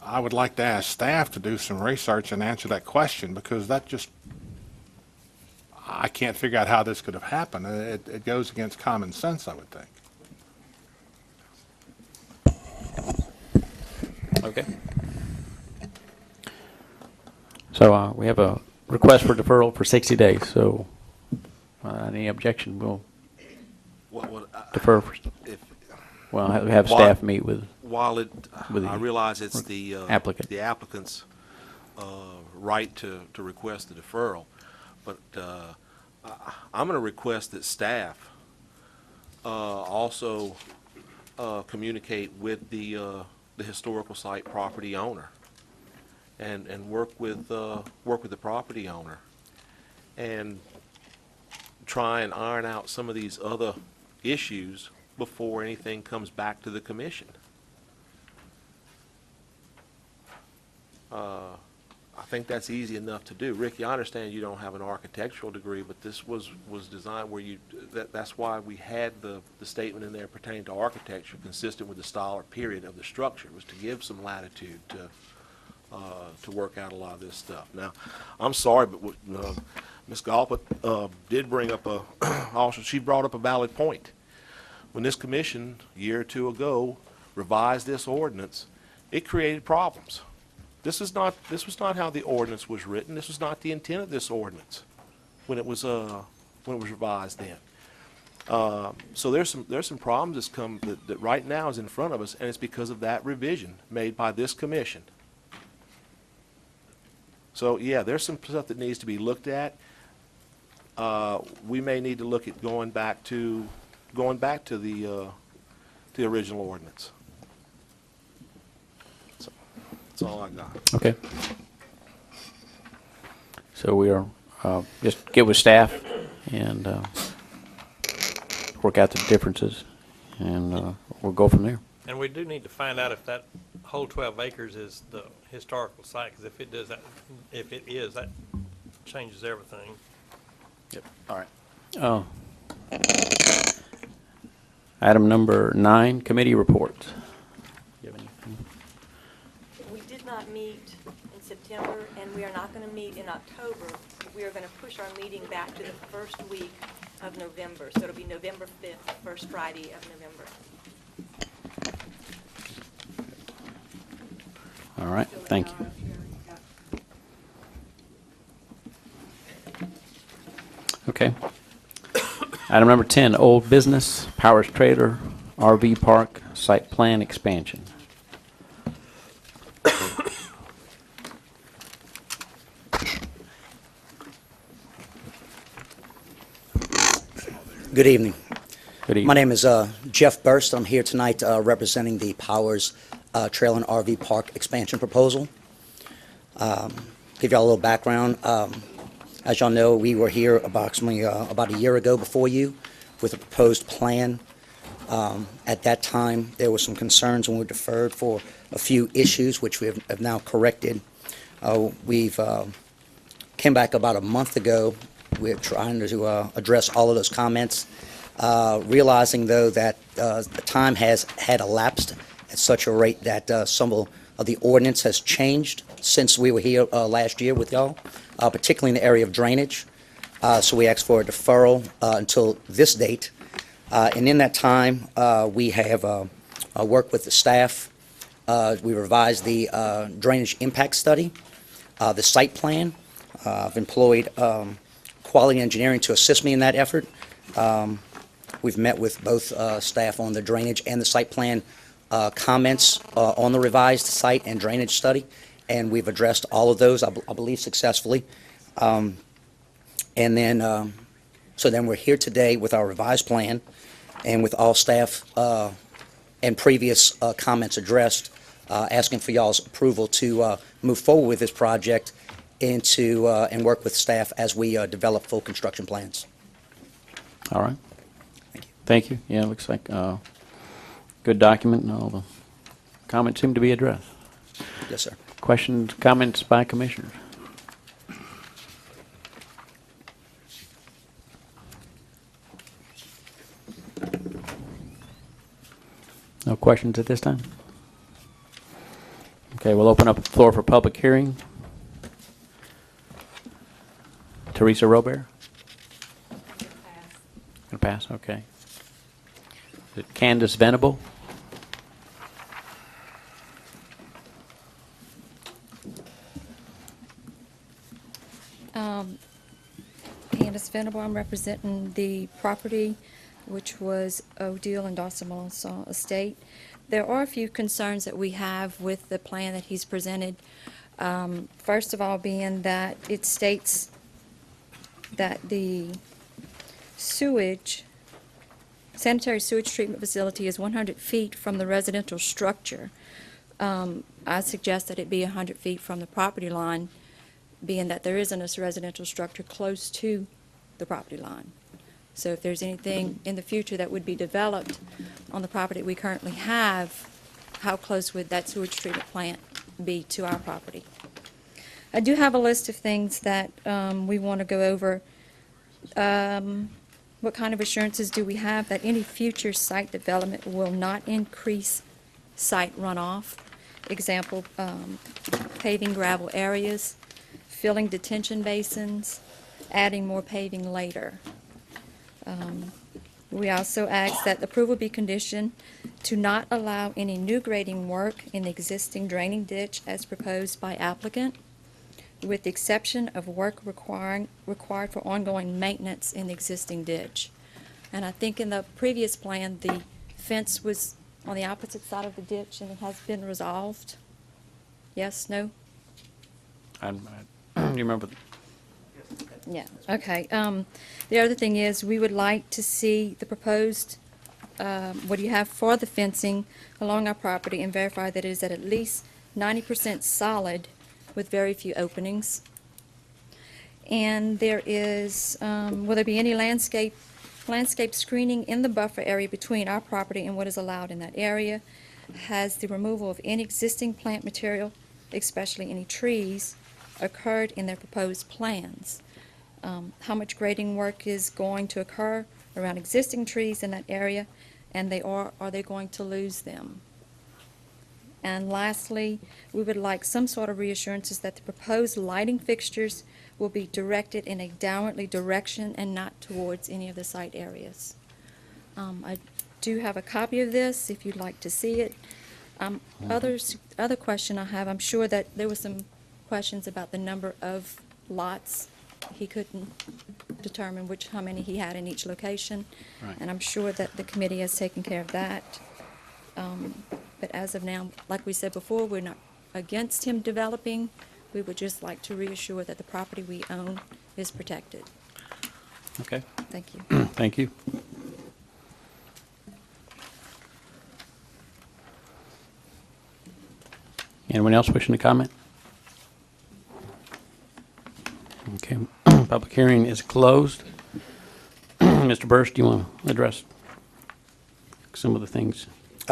I would like to ask staff to do some research and answer that question, because that just, I can't figure out how this could have happened. It goes against common sense, I would think. Okay. So we have a request for deferral for 60 days. So any objection, we'll defer. Well, have staff meet with. While with I realize it's the applicant. the applicant's right to request the deferral, but I'm going to request that staff also communicate with the historical site property owner and work with the property owner and try and iron out some of these other issues before anything comes back to the commission. I think that's easy enough to do. Ricky, I understand you don't have an architectural degree, but this was designed where that's why we had the statement in there pertaining to architecture consistent with the style or period of the structure, was to give some latitude to work out a lot of this stuff. Now, I'm sorry, but Ms. Galpert did bring up also she brought up a valid point. When this commission, a year or two ago, revised this ordinance, it created problems. This was not how the ordinance was written. This was not the intent of this ordinance when it was revised then. So there's some problems that right now is in front of us, and it's because of that revision made by this commission. So yeah, there's some stuff that needs to be looked at. We may need to look at going back to the original ordinance. So that's all I got. Okay. So we are just get with staff and work out the differences, and we'll go from there. And we do need to find out if that whole 12 acres is the historical site, because if it does, if it is, that changes everything. Yep, all right. Oh. Item number 9, committee reports. You have anything? We did not meet in September, and we are not going to meet in October. We are going to push our meeting back to the first week of November. So it'll be November 5th, first Friday of November. All right, thank you. Okay. Item number 10, old business, Parish Trailer, RV Park, site plan expansion. Good evening. Good evening. My name is Jeff Burst. I'm here tonight representing the Powers Trail and RV Park expansion proposal. Give y'all a little background. As y'all know, we were here approximately about a year ago before you with a proposed plan. At that time, there were some concerns and we were deferred for a few issues, which we have now corrected. We've came back about a month ago. We're trying to address all of those comments, realizing, though, that the time had elapsed at such a rate that some of the ordinance has changed since we were here last year with y'all, particularly in the area of drainage. So we asked for a deferral until this date. And in that time, we have worked with the staff. We revised the drainage impact study, the site plan. I've employed quality engineering to assist me in that effort. We've met with both staff on the drainage and the site plan comments on the revised site and drainage study, and we've addressed all of those, I believe, successfully. And then, so then we're here today with our revised plan and with all staff and previous comments addressed, asking for y'all's approval to move forward with this project and work with staff as we develop full construction plans. All right. Thank you. Yeah, it looks like a good document and all the comments seem to be addressed. Yes, sir. Questions, comments by commissioners? No questions at this time? Okay, we'll open up the floor for public hearing. Teresa Robert? Gonna pass, okay. Is it Candace Venable? Candace Venable, I'm representing the property which was Odile and Dawson Melanson Estate. There are a few concerns that we have with the plan that he's presented. First of all being that it states that the sanitary sewage treatment facility is 100 feet from the residential structure. I suggest that it be 100 feet from the property line, being that there isn't a residential structure close to the property line. So if there's anything in the future that would be developed on the property we currently have, how close would that sewage treatment plant be to our property? I do have a list of things that we want to go over. What kind of assurances do we have that any future site development will not increase site runoff? Example, paving gravel areas, filling detention basins, adding more paving later. We also ask that approval be conditioned to not allow any new grading work in the existing draining ditch as proposed by applicant, with the exception of work required for ongoing maintenance in the existing ditch. And I think in the previous plan, the fence was on the opposite side of the ditch and it has been resolved. Yes, no? Do you remember? Yeah, okay. The other thing is, we would like to see the proposed, what you have for the fencing along our property and verify that it is at least 90% solid with very few openings. And there is, will there be any landscape screening in the buffer area between our property and what is allowed in that area? has the removal of any existing plant material, especially any trees, occurred in their proposed plans? How much grading work is going to occur around existing trees in that area, and are they going to lose them? And lastly, we would like some sort of reassurances that the proposed lighting fixtures will be directed in a downwardly direction and not towards any of the site areas. I do have a copy of this if you'd like to see it. Other question I have, I'm sure that there were some questions about the number of lots. He couldn't determine how many he had in each location. Right. And I'm sure that the committee has taken care of that. But as of now, like we said before, we're not against him developing. We would just like to reassure that the property we own is protected. Okay. Thank you. Thank you. Anyone else wishing to comment? Okay, public hearing is closed. Mr. Burst, do you want to address some of the things?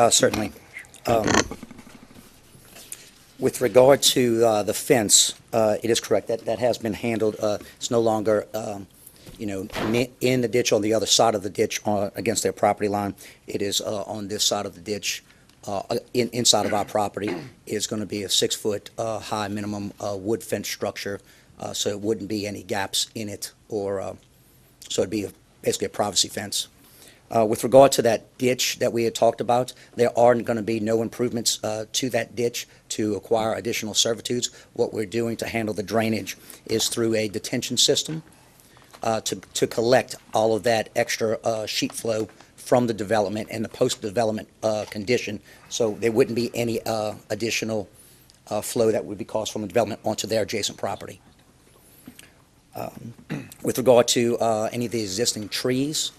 Certainly. With regard to the fence, it is correct that that has been handled. It's no longer, in the ditch on the other side of the ditch against their property line. It is on this side of the ditch, inside of our property. It is going to be a 6-foot high minimum wood fence structure, so it wouldn't be any gaps in it, so it'd be basically a privacy fence. With regard to that ditch that we had talked about, there are going to be no improvements to that ditch to acquire additional servitudes. What we're doing to handle the drainage is through a detention system to collect all of that extra sheet flow from the development and the post-development condition, so there wouldn't be any additional flow that would be caused from the development onto their adjacent property. With regard to any of the existing trees,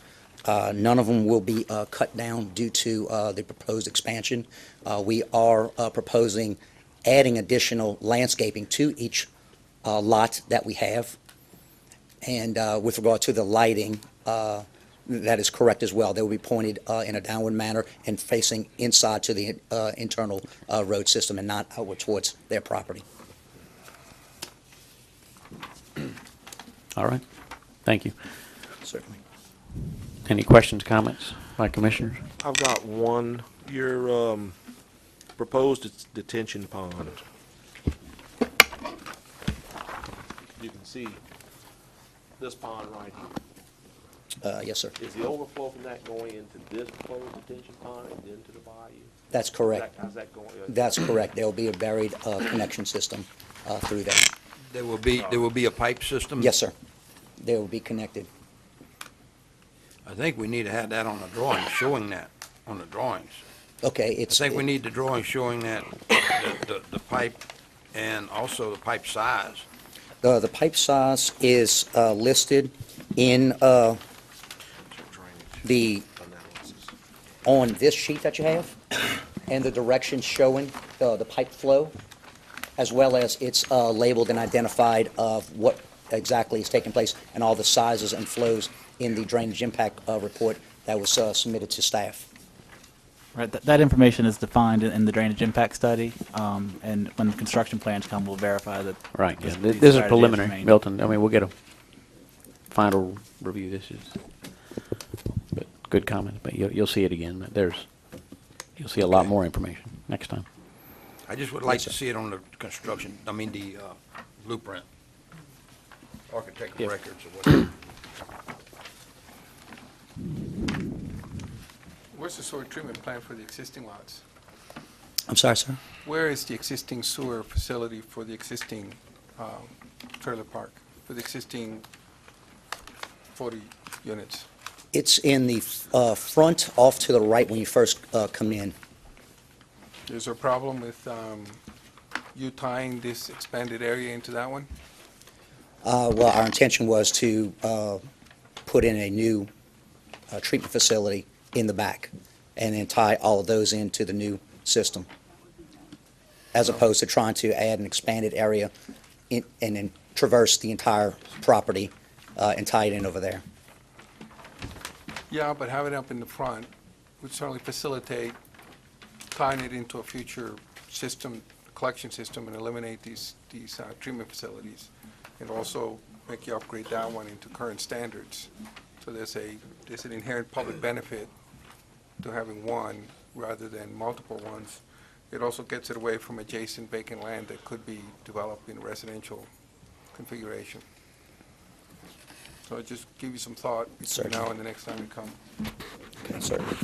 none of them will be cut down due to the proposed expansion. We are proposing adding additional landscaping to each lot that we have. And with regard to the lighting, that is correct as well. They will be pointed in a downward manner and facing inside to the internal road system and not outward towards their property. All right. Thank you. Certainly. Any questions, comments by commissioners? I've got one. Your proposed detention pond. You can see this pond right here. Yes, sir. Is the overflow from that going into this proposed detention pond and into the bayou? That's correct. How's that going? That's correct. There will be a buried connection system through there. There will be a pipe system? Yes, sir. They will be connected. I think we need to have that on the drawing, showing that on the drawings. Okay, I think we need the drawing showing that, the pipe and also the pipe size. The pipe size is listed in on this sheet that you have, and the directions showing the pipe flow, as well as it's labeled and identified of what exactly is taking place and all the sizes and flows in the drainage impact report that was submitted to staff. Right, that information is defined in the drainage impact study, and when the construction plans come, we'll verify that. Right, yeah. these This is strategies preliminary, remain. Milton. I mean, we'll get a final review. This is, but good comment, but you'll see it again. But you'll see a lot more information next time. I just would like to see it on the construction, the blueprint, architectural records or whatever. Where's the sewer treatment plant for the existing lots? I'm sorry, sir? Where is the existing sewer facility for the existing trailer park, for the existing 40 units? It's in the front off to the right when you first come in. Is there a problem with you tying this expanded area into that one? Well, our intention was to put in a new treatment facility in the back and then tie all of those into the new system, as opposed to trying to add an expanded area and then traverse the entire property and tie it in over there. Yeah, but have it up in the front would certainly facilitate tying it into a future system, collection system, and eliminate these treatment facilities, and also make you upgrade that one into current standards. So there's an inherent public benefit to having one rather than multiple ones. It also gets it away from adjacent vacant land that could be developed in residential configuration. So I just give you some thought between Certainly. now and the next time you come. Okay, certainly.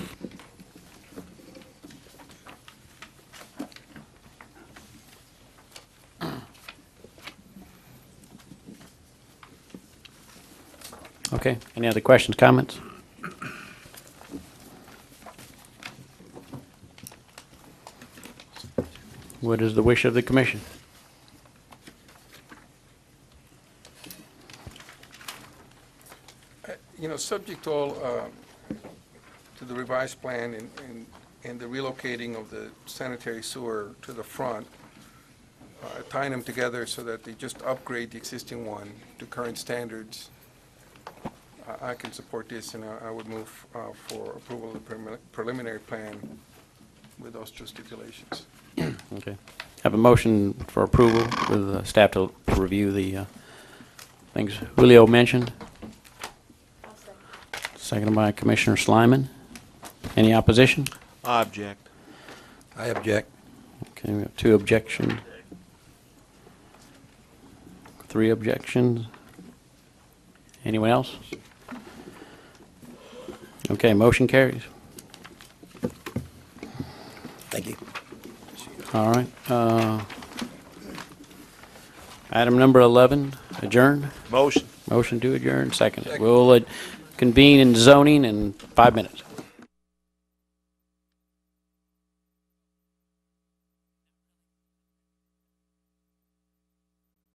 Okay, any other questions, comments? What is the wish of the commission? Subject to all, to the revised plan and the relocating of the sanitary sewer to the front, tying them together so that they just upgrade the existing one to current standards, I can support this, and I would move for approval of the preliminary plan with those two stipulations. Okay. Have a motion for approval with staff to review the things Julio mentioned. Seconded by Commissioner Slyman. Any opposition? I object. I object. Okay, we have 2 objections. 3 objections. Anyone else? Okay, motion carries. Thank you. All right. Item number 11, adjourn. Motion. Motion to adjourn, second. We'll convene in zoning in 5 minutes.